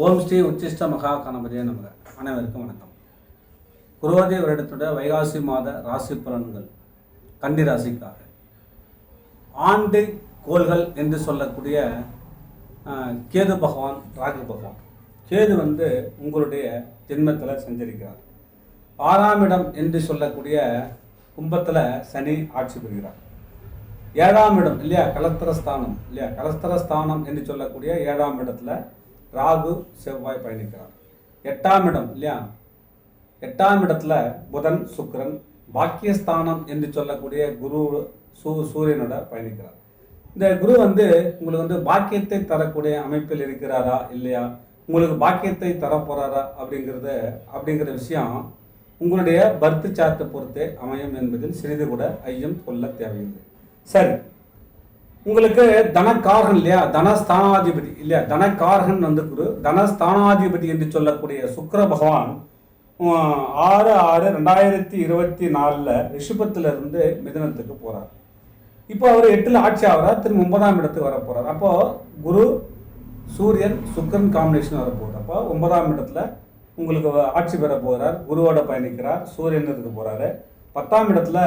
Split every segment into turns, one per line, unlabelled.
ஓம் ஸ்ரீ உச்சிஷ்ட மகா கணபதியே நமக. அனைவருக்கும் வணக்கம். குரோதி வருடத்துடைய வைகாசி மாத ராசி பலன்கள் கன்னி ராசிக்காக ஆண்டு கோள்கள் என்று சொல்லக்கூடிய கேது பகவான், ராகு பகவான். கேது உங்களுடைய ஜென்மத்தில் சஞ்சரிக்கிறார். 6ஆம் இடம் என்று சொல்லக்கூடிய கும்பத்தில் சனி ஆட்சி பெறுகிறார். 7ஆம் இடம் இல்லையா, கலஸ்தரஸ்தானம் இல்லையா, கலஸ்தரஸ்தானம் என்று சொல்லக்கூடிய 7ஆம் இடத்துல ராகு செவ்வாய் பயணிக்கிறார். 8ஆம் இடம் இல்லையா, 8ஆம் இடத்துல புதன் சுக்கிரன், பாக்கியஸ்தானம் என்று சொல்லக்கூடிய குரு சூரியனோட பயணிக்கிறார். இந்த குரு உங்களுக்கு பாக்கியத்தை தரக்கூடிய அமைப்பில் இருக்கிறாரா இல்லையா, உங்களுக்கு பாக்கியத்தை தரப்போறாரா அப்படிங்கிற விஷயம் உங்களுடைய பர்த் சார்ட்டை பொறுத்தே அமையும் என்பதில் சிறிது கூட ஐயம் கொள்ள தேவையில்லை. சரி, உங்களுக்கு தனக்காரகன் இல்லையா, தனஸ்தானாதிபதி இல்லையா, தனக்காரகன் குரு, தனஸ்தானாதிபதி என்று சொல்லக்கூடிய சுக்கிர பகவான் 6/6/2024 ரிஷபத்திலிருந்து மிதுனத்துக்கு போறார். இப்போ அவர் 8ல் ஆட்சி ஆகிறார், திரும்ப 9ஆம் இடத்துக்கு வர போறார். அப்போ குரு சூரியன் சுக்கிரன் காம்பினேஷன் வர போகுது. அப்போ 9ஆம் இடத்துல உங்களுக்கு ஆட்சி பெற போகிறார், குருவோட பயணிக்கிறார், சூரியன் இருக்க போறாரு. 10ஆம் இடத்துல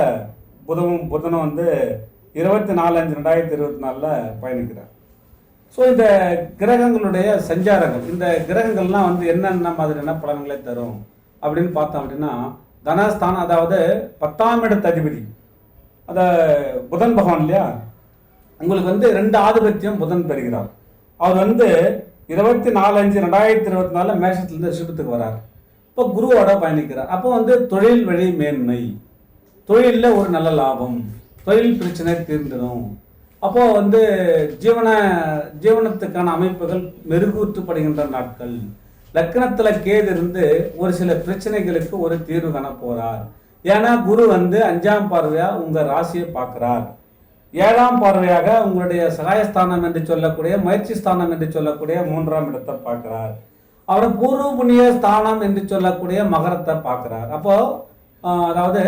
புதனும் 24/5/2024 பயணிக்கிறார். ஸோ இந்த கிரகங்களுடைய சஞ்சாரங்கள், இந்த கிரகங்கள்லாம் என்னென்ன மாதிரியான பலன்களை தரும் அப்படின்னு பார்த்தோம் அப்படின்னா, தனஸ்தானம், அதாவது 10ஆம் இடத்து அதிபதி அத புதன் பகவான் இல்லையா, உங்களுக்கு 2 ஆதிபத்தியம் புதன் பெறுகிறார். அவர் 24/5/2024 மேஷத்திலிருந்து ரிஷபத்துக்கு வரார். இப்போ குருவோட பயணிக்கிறார். அப்போ தொழில் வழி மேன்மை, தொழிலில் ஒரு நல்ல லாபம், தொழில் பிரச்சனை தீர்ந்துடும். அப்போ ஜீவனத்துக்கான அமைப்புகள் மெருகூற்றப்படுகின்ற நாட்கள். லக்னத்தில் கேது இருந்து ஒரு சில பிரச்சனைகளுக்கு ஒரு தீர்வு காண போறார். ஏன்னா குரு 5ஆம் பார்வையா உங்க ராசியை பார்க்கிறார். 7ஆம் பார்வையாக உங்களுடைய சகாயஸ்தானம் என்று சொல்லக்கூடிய, முயற்சி ஸ்தானம் என்று சொல்லக்கூடிய 3ஆம் இடத்தை பார்க்கிறார். அவர் பூர்வ புண்ணிய ஸ்தானம் என்று சொல்லக்கூடிய மகரத்தை பார்க்கிறார். அப்போ அதாவது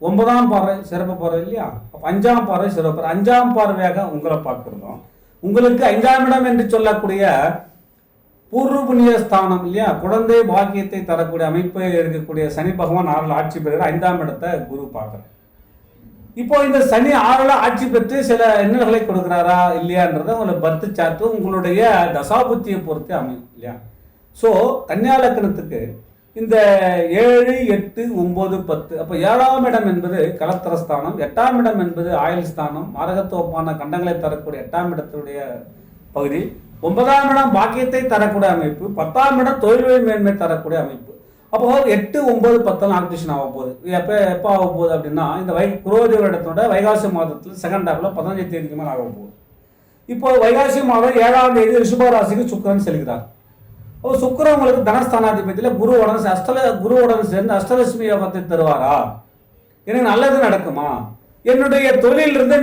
9ஆம் பார்வை சிறப்பு பார்வை இல்லையா, 5ஆம் பார்வை சிறப்பு. 5ஆம் பார்வையாக உங்களை பார்க்கிறோம். உங்களுக்கு 5ஆம் இடம் என்று சொல்லக்கூடிய பூர்வ புண்ணிய ஸ்தானம் இல்லையா, குழந்தை பாக்கியத்தை தரக்கூடிய அமைப்பை இருக்கக்கூடிய சனி பகவான் 6ல் ஆட்சி பெறுகிற 5ஆம் இடத்தை குரு பார்க்கிறார். இப்போ இந்த சனி 6ல் ஆட்சி பெற்று சில இன்னல்களை கொடுக்குறாரா இல்லையான்றத உங்களுக்கு பர்த் சார்ட்டு உங்களுடைய தசாபுத்தியை பொறுத்து அமையும் இல்லையா. ஸோ கன்னியா லக்னத்துக்கு இந்த 7, 8, 9, 10, அப்போ 7ஆம் இடம் என்பது கலத்திரஸ்தானம், 8ஆம் இடம் என்பது ஆயுள் ஸ்தானம், மாரகத்தோப்பான கண்டங்களை தரக்கூடிய 8ஆம் இடத்துடைய பகுதி, 9ஆம் இடம் பாக்கியத்தை தரக்கூடிய அமைப்பு, 10ஆம் இடம் தொழில் மேன்மை தரக்கூடிய அமைப்பு. அப்போ 8, 9, 10 ஆக்டிவேஷன் ஆக போகுது. எப்போ ஆக போகுது அப்படின்னா, இந்த குரோதி இடத்தோட வைகாசி மாதத்தில் செகண்ட் ஹாஃப்ல 15ஆம் தேதிக்கு மேலே ஆக போகுது. இப்போ வைகாசி மாதம் 7ஆம் தேதி ரிஷப ராசிக்கு சுக்கிரன் செல்கிறார். சுக்கிரன் உங்களுக்கு தனஸ்தானாதிபதியில் குருவுடன் சேர்ந்து அஷ்டலட்சுமி யோகத்தை தருவாரா, எனக்கு நல்லது நடக்குமா, என்னுடைய தொழிலிருந்து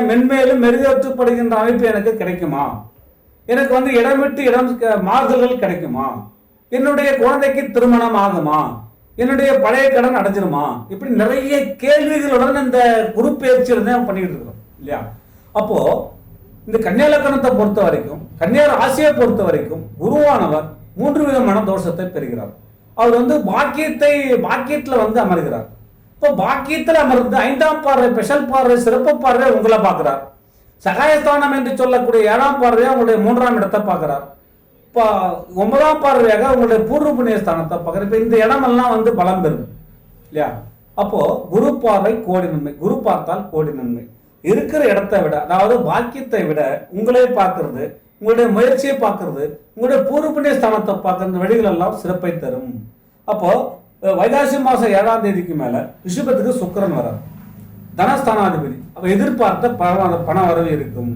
மென்மேலும் மெருகேற்றப்படுகின்ற அமைப்பு எனக்கு கிடைக்குமா, எனக்கு இடம் விட்டு இடம் மாறுதல்கள் கிடைக்குமா, என்னுடைய குழந்தைக்கு திருமணம் ஆகுமா, என்னுடைய பழைய கடன் அடைஞ்சிருமா, இப்படி நிறைய கேள்விகளுடன் இந்த குரு பயிற்சி பண்ணிட்டு இருக்கிறோம் இல்லையா. அப்போ இந்த கன்னியா லக்னத்தை பொறுத்த வரைக்கும், கன்னியா ராசியை பொறுத்த வரைக்கும் குருவானவர் 3 விதமான தோஷத்தை பெறுகிறார். அவர் பாக்கியத்தில் அமர்கிறார். இப்போ பாக்கியத்தில் அமர்ந்து 5ஆம் பார்வை, ஸ்பெஷல் பார்வை, சிறப்பு பார்வை உங்களை பார்க்கிறார். சகாயஸ்தானம் என்று சொல்லக்கூடிய 7ஆம் பார்வையாக உங்களுடைய 3ஆம் இடத்தை பார்க்கிறார். இப்போ 9ஆம் பார்வையாக உங்களுடைய பூர்வ புண்ணிய ஸ்தானத்தை பார்க்குறார். இப்போ இந்த இடமெல்லாம் பலம் பெறும் இல்லையா. அப்போ குரு பார்வை கோடி நன்மை, குரு பார்த்தால் கோடி நன்மை. இருக்கிற இடத்தை விட, அதாவது பாக்கியத்தை விட உங்களே பார்க்கறது, உங்களுடைய முயற்சியை பார்க்கறது, உங்களுடைய பூர்வ புண்ணிய ஸ்தானத்தை பார்க்கறது வழிகள் எல்லாம் சிறப்பை தரும். அப்போ வைகாசி மாதம் 7ஆம் தேதிக்கு மேல ரிஷபத்துக்கு சுக்கிரன் வரார், தனஸ்தானாதிபதி. அப்ப எதிர்பார்த்த பண வரவு இருக்கும்,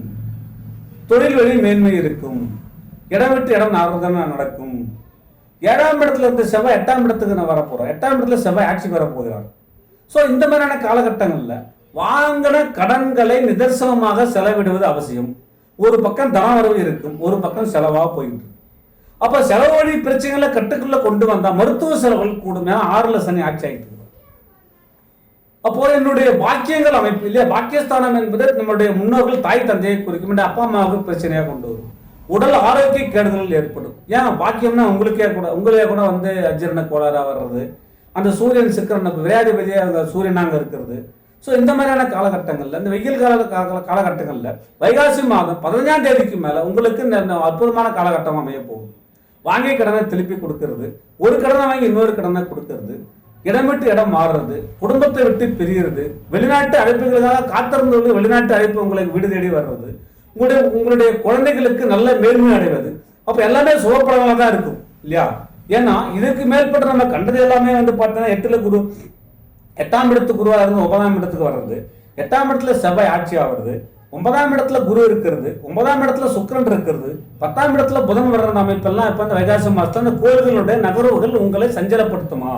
தொழில் வழி மேன்மை இருக்கும், இடம் விட்டு இடம் நடக்கும். 7ஆம் இடத்துல இருந்து செவ்வாய் 8ஆம் இடத்துக்கு நான் வரப்போறேன். 8ஆம் இடத்துல செவ்வாய் ஆட்சி பெற போகிறார். ஸோ இந்த மாதிரியான காலகட்டங்கள்ல வாங்கின கடன்களை நிதர்சனமாக செலவிடுவது அவசியம். ஒரு பக்கம் தனவரவு இருக்கும், ஒரு பக்கம் செலவாக போயிட்டு. அப்ப செலவு வழி பிரச்சனைகளை கட்டுக்குள்ள கொண்டு வந்தா மருத்துவ செலவுகள் கூடுமே. 6ல் சனி ஆட்சி ஆகிட்டு. அப்போ என்னுடைய பாக்கியங்கள் அமைப்பு இல்லையா, பாக்கியஸ்தானம் என்பது நம்முடைய முன்னோர்கள் தாய் தந்தையை குறிக்கும், அப்பா அம்மாவுக்கு பிரச்சனையாக கொண்டு வரும். உடல் ஆரோக்கிய கேடுதல் ஏற்படும். ஏன் பாக்கியம்னா உங்களே கூட வந்து அஜீரண கோளாறா வர்றது, அந்த சூரியன் சிக்கரன் விரையாதிபதியாக அந்த சூரியனாங்க இருக்கிறது. ஸோ இந்த மாதிரியான காலகட்டங்களில், இந்த வெயில் காலகட்டங்களில் வைகாசி மாதம் 15ஆம் தேதிக்கு மேலே உங்களுக்கு இந்த அற்புதமான காலகட்டம் அமைய போகும். வாங்கிய கடனை திருப்பி கொடுக்கறது, ஒரு கடனை வாங்கி இன்னொரு கடனை கொடுக்கறது, இடம் விட்டு இடம் மாறுறது, குடும்பத்தை விட்டு பிரிகிறது, வெளிநாட்டு அழைப்புகளுக்காக காத்திருந்தவர்கள் வெளிநாட்டு அழைப்பு உங்களுக்கு வீடு தேடி வர்றது, உங்களுடைய குழந்தைகளுக்கு நல்ல மேன்மை அடைவது. அப்போ எல்லாமே சுகப்படங்களாக தான் இருக்கும் இல்லையா? ஏன்னா இதற்கு மேற்பட்ட நம்ம கண்டது எல்லாமே வந்து பார்த்தீங்கன்னா 8ல் குரு, 8ஆம் இடத்து குருவாக இருந்து 9ஆம் இடத்துக்கு வர்றது, 8ஆம் இடத்துல செவ்வாய் ஆட்சி ஆகிறது, 9ஆம் இடத்துல குரு இருக்கிறது, 9ஆம் இடத்துல சுக்கிரன் இருக்கிறது, 10ஆம் இடத்துல புதன் வர்ற அமைப்பெல்லாம் இப்போ இந்த வைகாசி மாதத்துல அந்த கோள்களுடைய நகர்வுகள் உங்களை சஞ்சலப்படுத்துமா?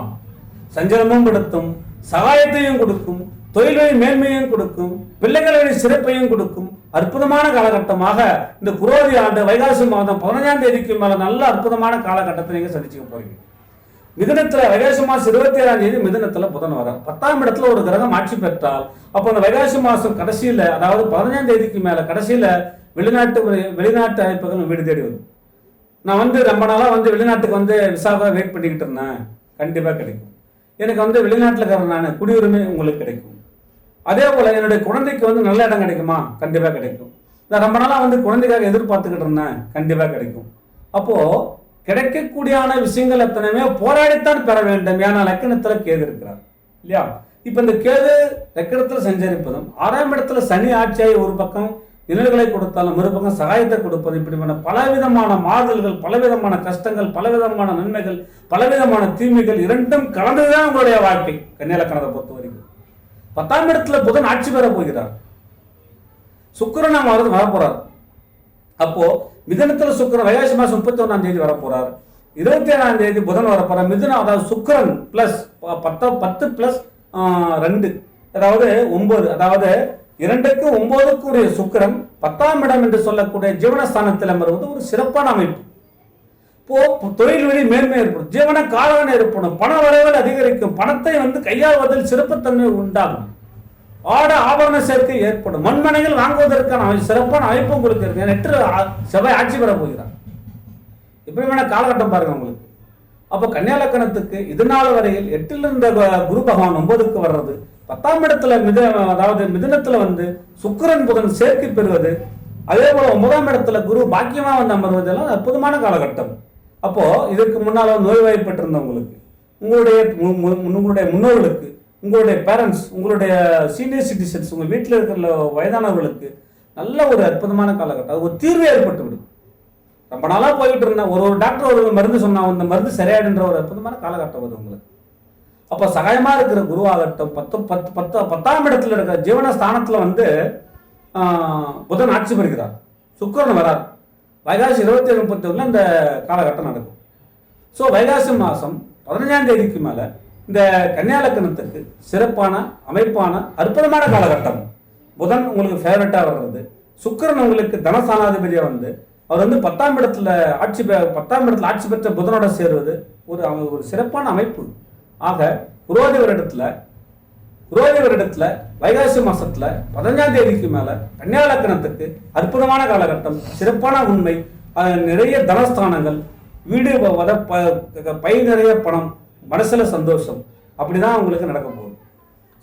சஞ்சலமும் படுத்தும், சகாயத்தையும் கொடுக்கும், தொழில் வழி மேன்மையும் கொடுக்கும், பிள்ளைகள் வழி சிறப்பையும் கொடுக்கும். அற்புதமான காலகட்டமாக இந்த குரோதி ஆண்டு வைகாசி மாதம் 15ஆம் தேதிக்கு மேல நல்ல அற்புதமான காலகட்டத்தை நீங்க சந்திச்சுக்க போறீங்க. மிதுனத்துல வைகாசி மாசம் 27ஆம் தேதி மிதுனத்துல புதன் வர 10ஆம் இடத்துல ஒரு கிரகம் ஆட்சி பெற்றால், அப்போ அந்த வைகாசி மாசம் கடைசியில, அதாவது 15ஆம் தேதிக்கு மேல கடைசியில வெளிநாட்டு அழைப்புகள் வீடு தேடி வரும். நான் வந்து ரொம்ப நாளா வந்து வெளிநாட்டுக்கு வந்து விசாவாக வெயிட் பண்ணிக்கிட்டு இருந்தேன், கண்டிப்பா கிடைக்கும். எனக்கு வந்து வெளிநாட்டில் இருக்கிற நான் குடியுரிமை உங்களுக்கு கிடைக்கும். அதே போல என்னுடைய குழந்தைக்கு வந்து நல்ல இடம் கிடைக்குமா? கண்டிப்பா கிடைக்கும். நான் ரொம்ப நாளா வந்து குழந்தைக்காக எதிர்பார்த்துக்கிட்டு இருந்தேன், கண்டிப்பா கிடைக்கும். அப்போ கிடைக்கக்கூடியான விஷயங்கள் எத்தனையுமே போராடித்தான் பெற வேண்டும். ஏன்னா லக்கணத்துல கேது இருக்கிறார் இல்லையா? இப்ப இந்த கேது லக்கணத்துல சஞ்சரிப்பதும் 6ஆம் இடத்துல சனி ஆட்சியாகி ஒரு பக்கம் நிழல்களை கொடுத்தாலும் மறுபக்கம் சகாயத்தை கொடுப்பது, இப்படிமான பலவிதமான மாறுதல்கள், பலவிதமான கஷ்டங்கள், பலவிதமான நன்மைகள், பலவிதமான தீமைகள் இரண்டும் கலந்துதான் உங்களுடைய வாழ்க்கை. கன்னியாலக்கணத்தை பொறுத்த வரைக்கும் 10ஆம் இடத்துல புதன் ஆட்சி பெற போகிறார், சுக்கிரன் வரப்போறார். அப்போ மிதுனத்துல சுக்கிரன் வைகாசி மாசம் 31ஆம் தேதி வரப்போறார், 27ஆம் தேதி புதன் வரப்போறார். மிதுனம் அதாவது சுக்கிரன் பிளஸ் 10 பிளஸ் 2 அதாவது 9, அதாவது 2க்கு 9க்கு உரிய சுக்கிரன் 10ஆம் இடம் என்று சொல்லக்கூடிய ஜீவனஸ்தானத்தில் அமர்வது ஒரு சிறப்பான அமைப்பு. இப்போ தொழில் வழி மேன்மை ஏற்படும், ஜீவன காலவன் ஏற்படும், பண வரவுகள் அதிகரிக்கும், பணத்தை வந்து கையாள்வதில் சிறப்புத்தன்மை உண்டாகும், ஆட ஆபரண சேர்க்கை ஏற்படும், மண்மனைகள் வாங்குவதற்கான சிறப்பான அமைப்பு உங்களுக்கு இருக்கு. 8 செவ்வாய் ஆட்சி பெற போகிறார். இப்படியான காலகட்டம் பாருங்க உங்களுக்கு. அப்போ கன்னியாலக்கணத்துக்கு இது நாள் வரையில் 8ல் இருந்த குரு பகவான் 9க்கு வர்றது, 10ஆம் இடத்துல அதாவது மிதுனத்துல வந்து சுக்கிரன் புதன் சேர்க்கை பெறுவது, அதே போல 9ஆம் இடத்துல குரு பாக்கியமா வந்து அமர்வது எல்லாம் அற்புதமான காலகட்டம். அப்போ இதற்கு முன்னால நோய்வாய்ப்பட்டிருந்தவங்களுக்கு, உங்களுடைய முன்னோர்களுக்கு, உங்களுடைய பேரண்ட்ஸ், உங்களுடைய சீனியர் சிட்டிசன்ஸ், உங்க வீட்டில் இருக்கிற வயதானவர்களுக்கு நல்ல ஒரு அற்புதமான காலகட்டம். அது ஒரு தீர்வு ஏற்பட்டு விடும். ரொம்ப நாளா போயிட்டு இருந்தேன், ஒரு டாக்டர் ஒரு மருந்து சொன்னா அந்த மருந்து சரியாடுன்ற ஒரு அற்புதமான காலகட்டம் வருது உங்களுக்கு. அப்போ சகாயமா இருக்கிற குருவாகட்டும், 10ஆம் இடத்துல இருக்கிற ஜீவனஸ்தானத்துல வந்து புதன் ஆட்சி பெறுகிறார், சுக்கிரன் வரார். வைகாசி 27-31 இந்த காலகட்டம் நடக்கும். ஸோ வைகாசி மாசம் 15ஆம் தேதிக்கு மேல இந்த கன்னியாலக்கணத்துக்கு சிறப்பான அமைப்பான அற்புதமான காலகட்டம். புதன் உங்களுக்கு ஃபேவரட்டா வர்றது, சுக்கிரன் உங்களுக்கு தனஸ்தானாதிபதியா வந்து அவர் வந்து 10ஆம் இடத்துல ஆட்சி பெற்ற புதனோட சேருவது ஒரு சிறப்பான அமைப்பு. ஆக குரோதி வருடத்துல வைகாசி மாசத்துல 15ஆம் தேதிக்கு மேல கன்னியாலக்கணத்துக்கு அற்புதமான காலகட்டம், சிறப்பான உண்மை, நிறைய தனஸ்தானங்கள், வீடு பை நிறைய பணம், மனசுல சந்தோஷம், அப்படிதான் உங்களுக்கு நடக்க போகுது.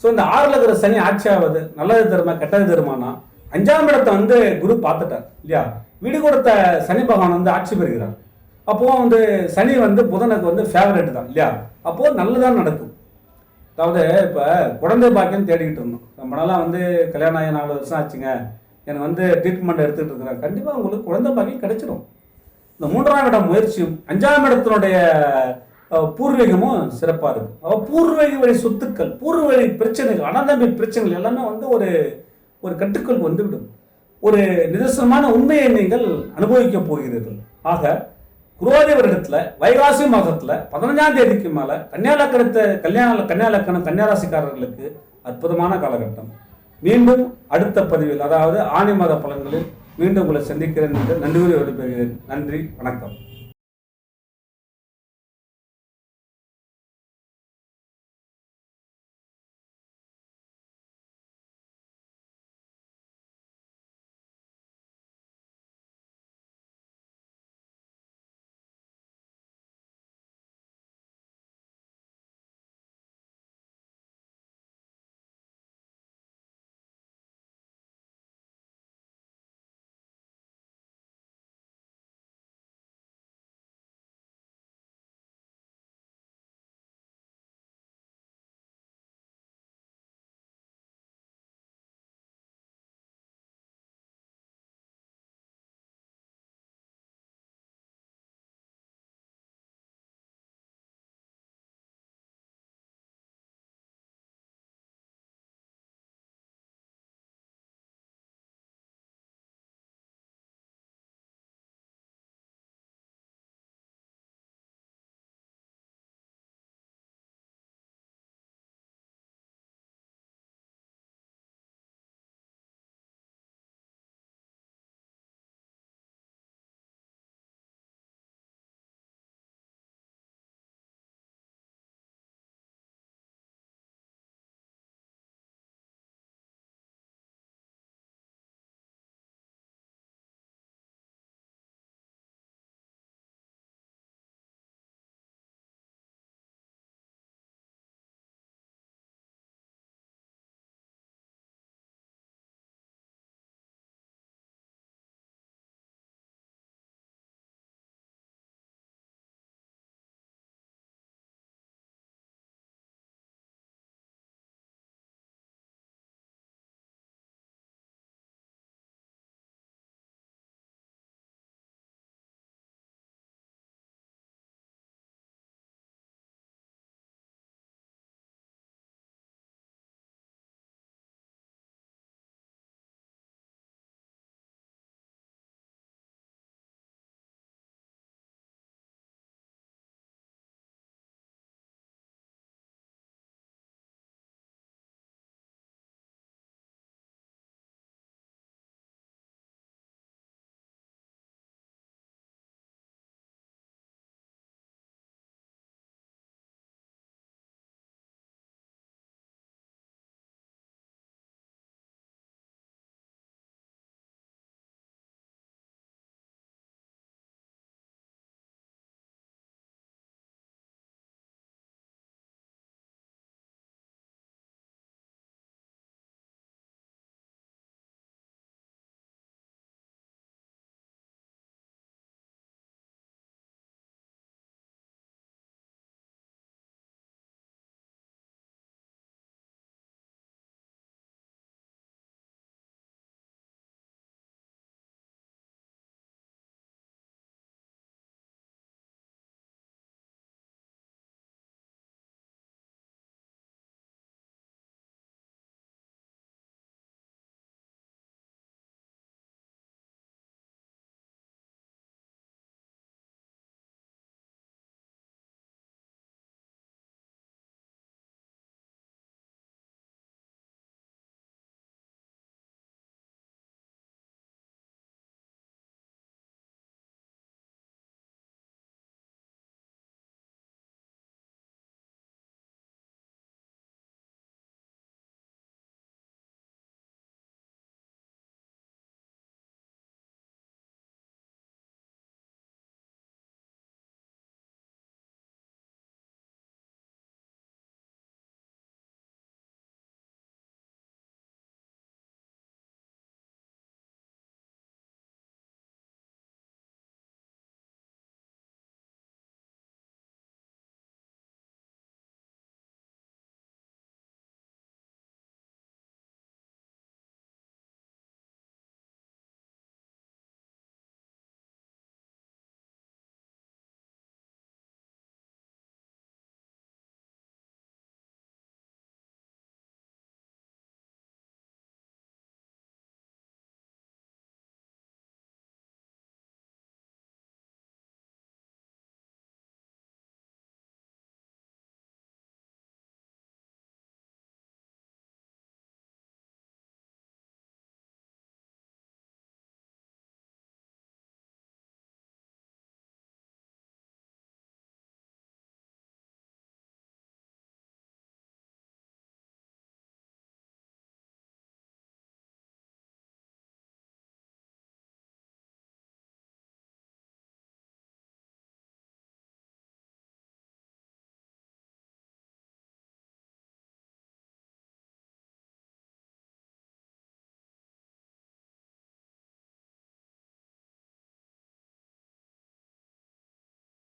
ஸோ இந்த 6ல் இருக்கிற சனி ஆட்சி ஆகுது, நல்லது தருமா கெட்டது தருமானா 5ஆம் இடத்தை வந்து குரு பார்த்துட்டார் இல்லையா? வீடு கொடுத்த சனி பகவான் வந்து ஆட்சி பெறுகிறார். அப்போ வந்து சனி வந்து புதனுக்கு வந்து ஃபேவரட் தான் இல்லையா? அப்போ நல்லதான் நடக்கும். அதாவது இப்போ குழந்தை பாக்கியம் தேடிக்கிட்டு இருந்தோம், ரொம்ப நாளாக வந்து கல்யாணம் ஆகி 4 வருஷம் ஆச்சுங்க, எனக்கு வந்து ட்ரீட்மெண்ட் எடுத்துகிட்டு இருக்கிறேன், கண்டிப்பாக உங்களுக்கு குழந்தை பாக்கியம் கிடைச்சிடும். இந்த 3ஆம் இடம் முயற்சியும் 5ஆம் இடத்தினுடைய பூர்வீகமும் சிறப்பாக இருக்கும். அப்போ பூர்வீக வழி சொத்துக்கள், பூர்வ வழி பிரச்சனைகள், அனந்தம்பி பிரச்சனைகள் எல்லாமே வந்து ஒரு கட்டுக்குள் வந்துவிடும். ஒரு நிதர்சனமான உண்மையை நீங்கள் அனுபவிக்க போகிறீர்கள். ஆக குரோதி வருடத்துல வைகாசி மாதத்துல 15ஆம் தேதிக்கு மேல கன்னியாலக்கணம் கன்னியாராசிக்காரர்களுக்கு அற்புதமான காலகட்டம். மீண்டும் அடுத்த பதிவில், அதாவது ஆணி மாத பலன்களில் மீண்டும் உங்களை சந்திக்கிறேன் என்று நன்றி விடைபெறுகிறேன். நன்றி, வணக்கம்.